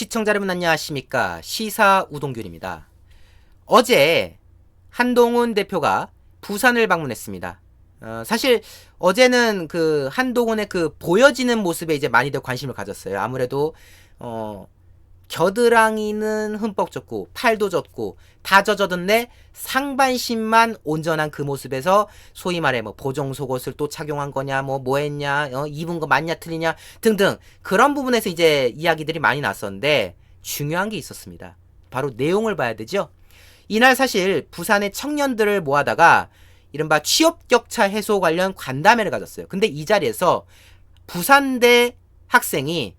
시청자 여러분 안녕하십니까. 시사 우동균입니다. 어제 한동훈 대표가 부산을 방문했습니다. 사실 어제는 그 한동훈의 그 보여지는 모습에 이제 많이들 관심을 가졌어요. 아무래도 겨드랑이는 흠뻑 젖고 팔도 젖고 다 젖었는데 상반신만 온전한 그 모습에서 소위 말해 뭐 보정 속옷을 또 착용한 거냐 뭐 했냐 입은 거 맞냐 틀리냐 등등 그런 부분에서 이제 이야기들이 많이 났었는데 중요한 게 있었습니다. 바로 내용을 봐야 되죠. 이날 사실 부산의 청년들을 모아다가 이른바 취업 격차 해소 관련 간담회를 가졌어요. 근데 이 자리에서 부산대 학생이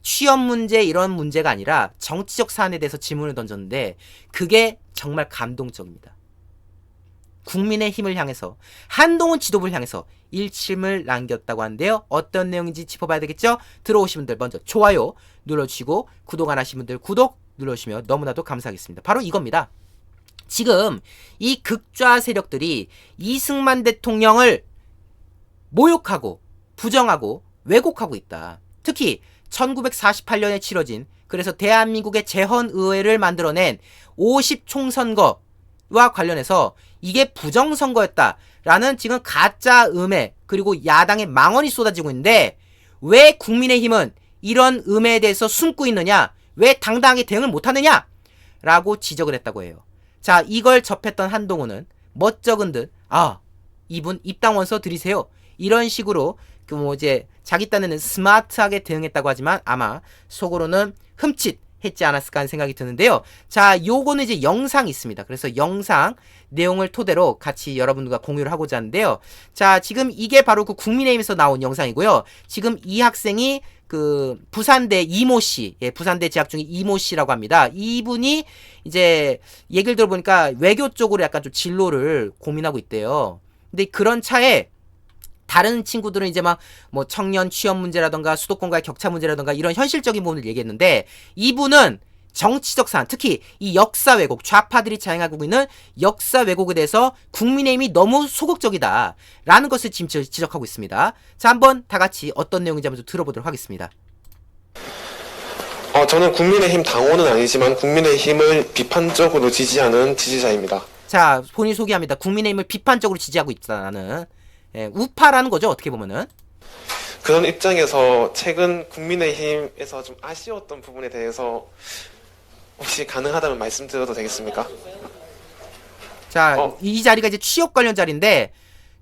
취업 문제 이런 문제가 아니라 정치적 사안에 대해서 질문을 던졌는데 그게 정말 감동적입니다. 국민의힘을 향해서 한동훈 지도부를 향해서 일침을 남겼다고 하는데요. 어떤 내용인지 짚어봐야 되겠죠? 들어오신 분들 먼저 좋아요 눌러주시고 구독 안 하신 분들 구독 눌러주시면 너무나도 감사하겠습니다. 바로 이겁니다. 지금 이 극좌 세력들이 이승만 대통령을 모욕하고 부정하고 왜곡하고 있다. 특히 1948년에 치러진 그래서 대한민국의 재헌의회를 만들어낸 50총선거와 관련해서 이게 부정선거였다라는 지금 가짜 음해 그리고 야당의 망언이 쏟아지고 있는데 왜 국민의힘은 이런 음해에 대해서 숨고 있느냐, 왜 당당하게 대응을 못하느냐 라고 지적을 했다고 해요. 자, 이걸 접했던 한동훈은 멋쩍은 듯 이분 입당 원서 드리세요 이런 식으로 그 뭐 이제 자기 딴에는 스마트하게 대응했다고 하지만 아마 속으로는 흠칫했지 않았을까 하는 생각이 드는데요. 자, 요거는 이제 영상이 있습니다. 그래서 영상 내용을 토대로 같이 여러분들과 공유를 하고자 하는데요. 자, 지금 이게 바로 그 국민의힘에서 나온 영상이고요. 지금 이 학생이 그 부산대 이모 씨, 부산대 재학 중인 이모 씨라고 합니다. 이분이 이제 얘기를 들어보니까 외교 쪽으로 약간 좀 진로를 고민하고 있대요. 근데 그런 차에 다른 친구들은 이제 막 뭐 청년 취업 문제라던가 수도권과의 격차 문제라던가 이런 현실적인 부분을 얘기했는데 이분은 정치적 사안, 특히 이 역사 왜곡, 좌파들이 자행하고 있는 역사 왜곡에 대해서 국민의힘이 너무 소극적이다 라는 것을 지금 지적하고 있습니다. 자, 한번 다 같이 어떤 내용인지 한번 좀 들어보도록 하겠습니다. 저는 국민의힘 당원은 아니지만 국민의힘을 비판적으로 지지하는 지지자입니다. 자, 본인 소개합니다. 국민의힘을 비판적으로 지지하고 있다는 우파라는 거죠, 어떻게 보면은. 그런 입장에서 최근 국민의힘에서 좀 아쉬웠던 부분에 대해서 혹시 가능하다면 말씀드려도 되겠습니까? 자, 이 자리가 이제 취업 관련 자리인데,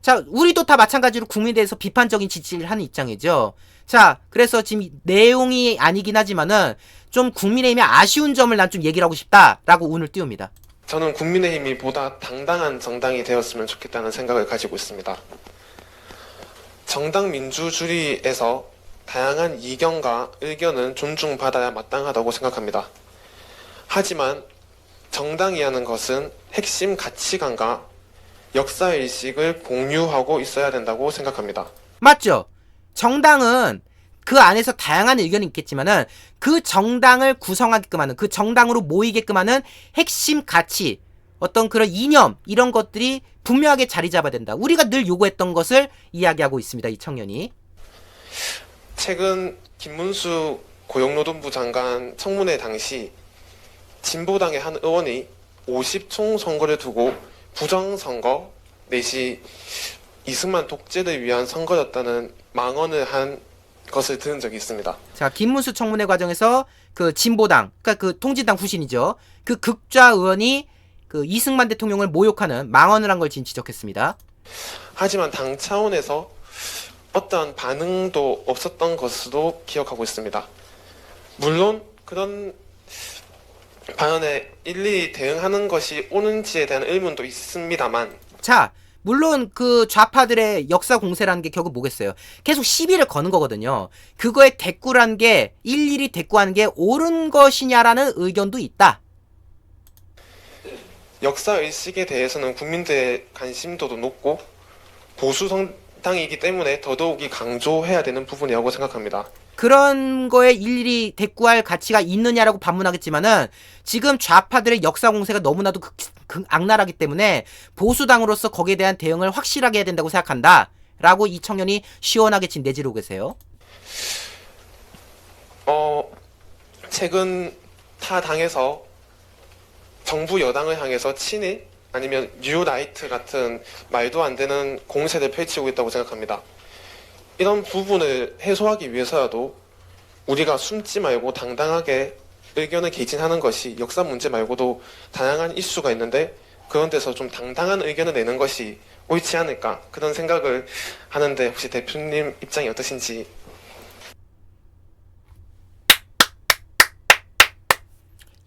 자, 우리도 다 마찬가지로 국민에 대해서 비판적인 지지를 하는 입장이죠. 자, 그래서 지금 내용이 아니긴 하지만은 좀 국민의힘의 아쉬운 점을 난 좀 얘기를 하고 싶다라고 운을 띄웁니다. 저는 국민의힘이 보다 당당한 정당이 되었으면 좋겠다는 생각을 가지고 있습니다. 정당 민주주의에서 다양한 이견과 의견은 존중받아야 마땅하다고 생각합니다. 하지만 정당이라는 것은 핵심 가치관과 역사의식을 공유하고 있어야 된다고 생각합니다. 맞죠? 정당은 그 안에서 다양한 의견이 있겠지만은 그 정당을 구성하게끔 하는, 그 정당으로 모이게끔 하는 핵심 가치, 어떤 그런 이념, 이런 것들이 분명하게 자리 잡아야 된다. 우리가 늘 요구했던 것을 이야기하고 있습니다, 이 청년이. 최근 김문수 고용노동부 장관 청문회 당시 진보당의 한 의원이 50총 선거를 두고 부정선거 내지 이승만 독재를 위한 선거였다는 망언을 한 것을 들은 적이 있습니다. 자, 김문수 청문회 과정에서 그 진보당, 그러니까 그 통진당 후신이죠. 그 극좌 의원이 그 이승만 대통령을 모욕하는 망언을 한 걸 지금 지적했습니다. 하지만 당 차원에서 어떠한 반응도 없었던 것으로 기억하고 있습니다. 물론 그런 반응에 일일이 대응하는 것이 옳은지에 대한 의문도 있습니다만, 자, 물론 그 좌파들의 역사 공세라는 게 결국 뭐겠어요? 계속 시비를 거는 거거든요. 그거에 대꾸라는 게, 일일이 대꾸하는 게 옳은 것이냐라는 의견도 있다. 역사의식에 대해서는 국민들의 관심도도 높고 보수 정당이기 때문에 더더욱이 강조해야 되는 부분이라고 생각합니다. 그런 거에 일일이 대꾸할 가치가 있느냐라고 반문하겠지만은 지금 좌파들의 역사 공세가 너무나도 악랄하기 때문에 보수당으로서 거기에 대한 대응을 확실하게 해야 된다고 생각한다 라고 이 청년이 시원하게 지금 내지르고 계세요. 최근 타 당에서 정부 여당을 향해서 친일 아니면 뉴라이트 같은 말도 안 되는 공세를 펼치고 있다고 생각합니다. 이런 부분을 해소하기 위해서라도 우리가 숨지 말고 당당하게 의견을 개진하는 것이 역사 문제 말고도 다양한 이슈가 있는데 그런 데서 좀 당당한 의견을 내는 것이 옳지 않을까 그런 생각을 하는데 혹시 대표님 입장이 어떠신지.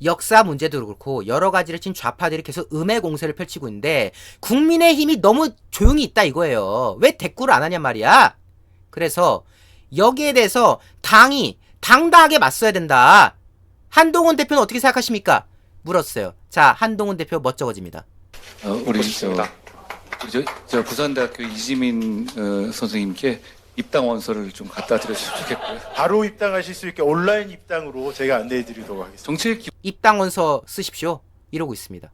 역사 문제도 그렇고 여러 가지를 지금 좌파들이 계속 음해 공세를 펼치고 있는데 국민의힘이 너무 조용히 있다 이거예요. 왜 대꾸를 안 하냔 말이야. 그래서 여기에 대해서 당이 당당하게 맞서야 된다. 한동훈 대표는 어떻게 생각하십니까? 물었어요. 자, 한동훈 대표 멋쩍어집니다. 우리 싶습니다. 저 부산대학교 이지민 선생님께 입당 원서를 좀 갖다 드렸으면 좋겠고요. 바로 입당하실 수 있게 온라인 입당으로 제가 안내해 드리도록 하겠습니다. 정책 입당 원서 쓰십시오. 이러고 있습니다.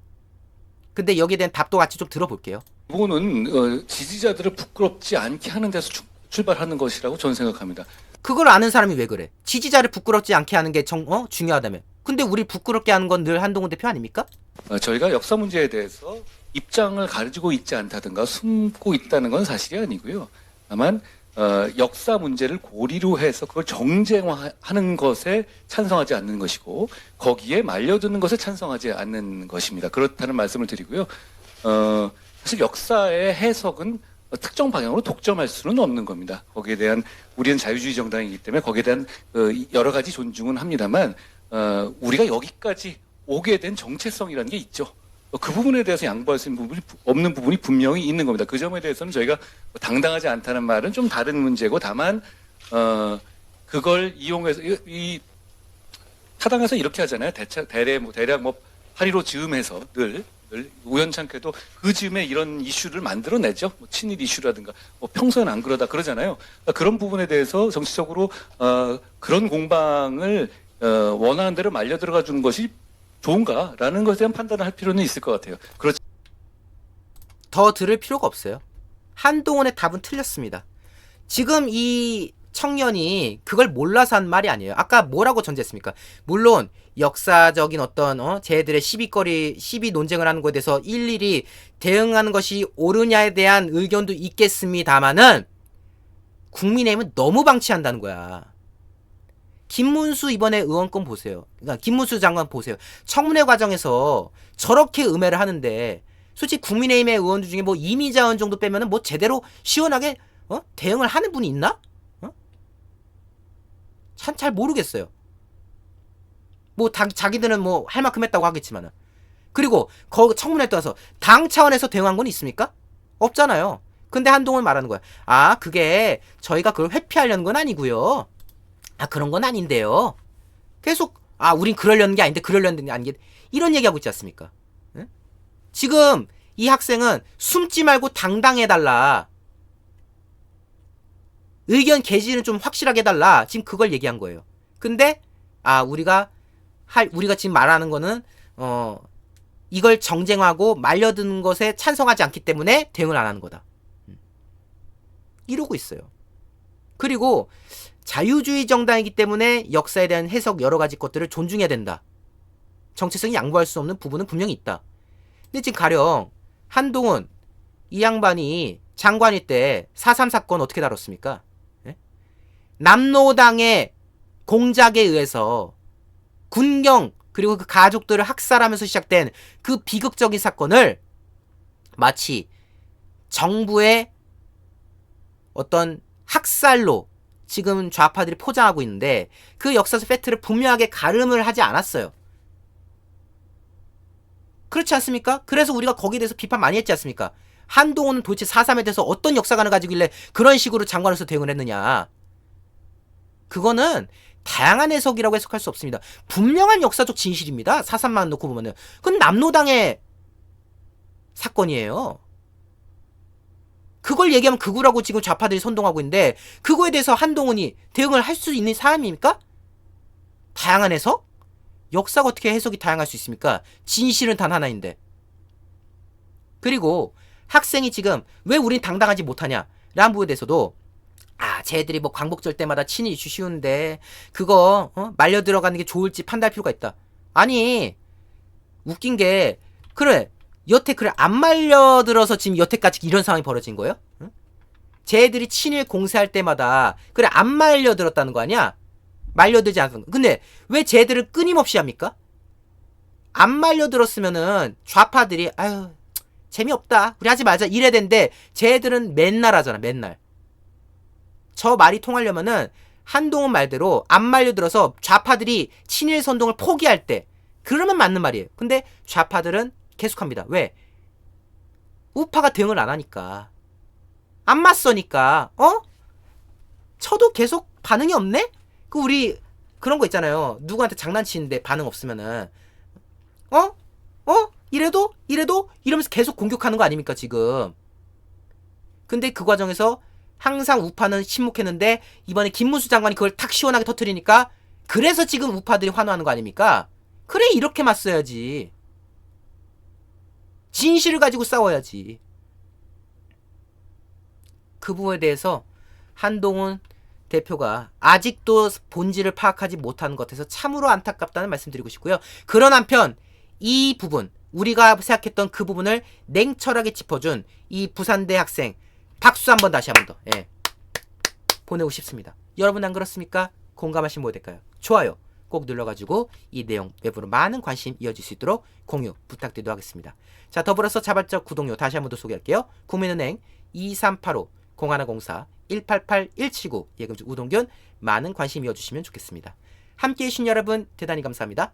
근데 여기에 대한 답도 같이 좀 들어볼게요. 기본은 지지자들을 부끄럽지 않게 하는 데서 출발하는 것이라고 저는 생각합니다. 그걸 아는 사람이 왜 그래? 지지자를 부끄럽지 않게 하는 게 중요하다며. 근데 우리 부끄럽게 하는 건 늘 한동훈 대표 아닙니까? 저희가 역사 문제에 대해서 입장을 가지고 있지 않다든가 숨고 있다는 건 사실이 아니고요. 다만 역사 문제를 고리로 해서 그걸 정쟁화하는 것에 찬성하지 않는 것이고 거기에 말려드는 것에 찬성하지 않는 것입니다. 그렇다는 말씀을 드리고요. 사실 역사의 해석은 특정 방향으로 독점할 수는 없는 겁니다. 거기에 대한 우리는 자유주의 정당이기 때문에 거기에 대한 여러 가지 존중은 합니다만 우리가 여기까지 오게 된 정체성이라는 게 있죠. 그 부분에 대해서 양보할 수 있는 없는 부분이 분명히 있는 겁니다. 그 점에 대해서는 저희가 당당하지 않다는 말은 좀 다른 문제고 다만 그걸 이용해서 이 타당해서 이렇게 하잖아요. 대략 8.15 즈음해서 늘 우연찮게도 그 즈음에 이런 이슈를 만들어내죠. 친일 이슈라든가 평소에는 안 그러잖아요. 그러니까 그런 부분에 대해서 정치적으로 그런 공방을 원하는 대로 말려 들어가 주는 것이 좋은가라는 것에 대한 판단을 할 필요는 있을 것 같아요. 그렇지. 더 들을 필요가 없어요. 한동훈의 답은 틀렸습니다. 지금 이 청년이 그걸 몰라서 한 말이 아니에요. 아까 뭐라고 전제했습니까? 물론 역사적인 어떤 쟤들의 시비 논쟁을 하는 것에 대해서 일일이 대응하는 것이 옳으냐에 대한 의견도 있겠습니다만은 국민의힘은 너무 방치한다는 거야. 김문수 이번에 의원권 보세요. 그러니까 김문수 장관 보세요. 청문회 과정에서 저렇게 음해를 하는데 솔직히 국민의힘의 의원들 중에 이미자 의원 정도 빼면은 제대로 시원하게 대응을 하는 분이 있나? 참 잘 모르겠어요. 자기들은 할 만큼 했다고 하겠지만은. 그리고 청문회 떠서 당 차원에서 대응한 건 있습니까? 없잖아요. 근데 한동훈 말하는 거야. 아, 그게 저희가 그걸 회피하려는 건 아니고요. 아, 그런 건 아닌데요. 계속 우린 그러려는 게 아닌데 그러려는 게 아닌데 이런 얘기하고 있지 않습니까? 응? 지금 이 학생은 숨지 말고 당당해달라. 의견 개진은 좀 확실하게 해달라. 지금 그걸 얘기한 거예요. 근데 우리가 지금 말하는 거는 이걸 정쟁하고 말려드는 것에 찬성하지 않기 때문에 대응을 안 하는 거다. 이러고 있어요. 그리고 자유주의 정당이기 때문에 역사에 대한 해석 여러 가지 것들을 존중해야 된다. 정체성이 양보할 수 없는 부분은 분명히 있다. 근데 지금 가령 한동훈 이 양반이 장관일 때 4.3 사건 어떻게 다뤘습니까? 예? 남로당의 공작에 의해서 군경 그리고 그 가족들을 학살하면서 시작된 그 비극적인 사건을 마치 정부의 어떤 학살로 지금 좌파들이 포장하고 있는데 그 역사적 팩트를 분명하게 가름을 하지 않았어요. 그렇지 않습니까? 그래서 우리가 거기에 대해서 비판 많이 했지 않습니까? 한동훈은 도대체 4.3에 대해서 어떤 역사관을 가지길래 그런 식으로 장관으로서 대응을 했느냐. 그거는 다양한 해석이라고 해석할 수 없습니다. 분명한 역사적 진실입니다. 4.3만 놓고 보면은. 그건 남로당의 사건이에요. 그걸 얘기하면 극우라고 지금 좌파들이 선동하고 있는데 그거에 대해서 한동훈이 대응을 할 수 있는 사람입니까? 다양한 해석? 역사가 어떻게 해석이 다양할 수 있습니까? 진실은 단 하나인데. 그리고 학생이 지금 왜 우린 당당하지 못하냐 라는 부분에 대해서도 쟤들이 뭐 광복절 때마다 친일 이슈 쉬운데 그거 말려 들어가는 게 좋을지 판단할 필요가 있다. 아니 웃긴 게 그래 여태 그래 안 말려들어서 지금 여태까지 이런 상황이 벌어진 거예요? 응? 쟤들이 친일 공세할 때마다 그래 안 말려들었다는 거 아니야? 말려들지 않았던 거. 근데 왜 쟤들은 끊임없이 합니까? 안 말려들었으면은 좌파들이 아유 재미없다 우리 하지 말자 이래야 되는데 쟤들은 맨날 하잖아. 맨날 저 말이 통하려면은 한동훈 말대로 안 말려들어서 좌파들이 친일 선동을 포기할 때 그러면 맞는 말이에요. 근데 좌파들은 계속합니다. 왜? 우파가 대응을 안 하니까. 안 맞서니까. 저도 계속 반응이 없네? 그 우리 그런 거 있잖아요. 누구한테 장난치는데 반응 없으면은 이래도 이러면서 계속 공격하는 거 아닙니까 지금. 근데 그 과정에서 항상 우파는 침묵했는데 이번에 김문수 장관이 그걸 탁 시원하게 터뜨리니까 그래서 지금 우파들이 환호하는 거 아닙니까? 그래 이렇게 맞서야지. 진실을 가지고 싸워야지. 그 부분에 대해서 한동훈 대표가 아직도 본질을 파악하지 못하는 것 같아서 참으로 안타깝다는 말씀 드리고 싶고요. 그런 한편 이 부분 우리가 생각했던 그 부분을 냉철하게 짚어준 이 부산대 학생 박수 한번 다시 한번 더 보내고 싶습니다. 여러분 안 그렇습니까? 공감하시면 뭐 될까요? 좋아요 꼭 눌러가지고 이 내용 외부로 많은 관심 이어질 수 있도록 공유 부탁드리도록 하겠습니다. 자 더불어서 자발적 구독료 다시 한번 더 소개할게요. 국민은행 2385 0104 188 179 예금주 우동균 많은 관심 이어주시면 좋겠습니다. 함께해 주신 여러분 대단히 감사합니다.